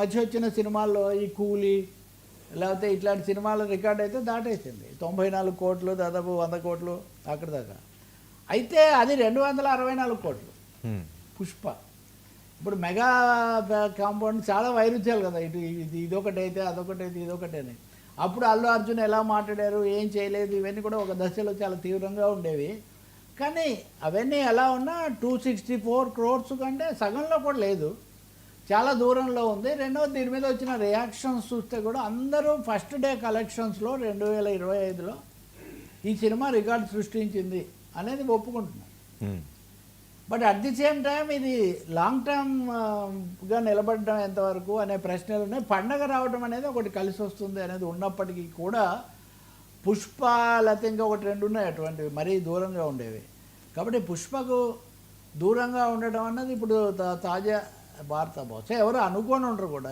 మధ్య వచ్చిన సినిమాల్లో ఈ కూలీ లేకపోతే ఇట్లాంటి సినిమాల రికార్డ్ అయితే దాటేసింది 94 కోట్లు, దాదాపు 100 కోట్లు అక్కడ దాకా. అయితే అది 264 కోట్లు పుష్ప. ఇప్పుడు మెగా కాంపౌండ్ చాలా వైరుధ్యాలు కదా, ఇటు ఇదొకటి అయితే అదొకటైతే ఇదొకటేనే. అప్పుడు అల్లు అర్జున్ ఎలా మాట్లాడారు, ఏం చేయలేదు, ఇవన్నీ కూడా ఒక దశలో చాలా తీవ్రంగా ఉండేవి. కానీ అవన్నీ ఎలా ఉన్నా 264 crores కంటే సగంలో కూడా లేదు, చాలా దూరంలో ఉంది. రెండవది దీని మీద వచ్చిన రియాక్షన్స్ చూస్తే కూడా అందరూ ఫస్ట్ డే కలెక్షన్స్లో 2025లో ఈ సినిమా రికార్డు సృష్టించింది అనేది ఒప్పుకుంటున్నాం. But at the same time ఇది లాంగ్ టర్మ్గా నిలబడడం ఎంతవరకు అనే ప్రశ్నలు ఉన్నాయి. పండగ రావడం అనేది ఒకటి కలిసి వస్తుంది అనేది ఉన్నప్పటికీ కూడా పుష్ప లేకపోతే ఇంకా ఒకటి రెండు ఉన్నాయి అటువంటివి మరీ దూరంగా ఉండేవి. కాబట్టి పుష్పకు దూరంగా ఉండడం అన్నది ఇప్పుడు తాజా వార్త. బహుశా ఎవరు అనుకోని ఉండరు కూడా.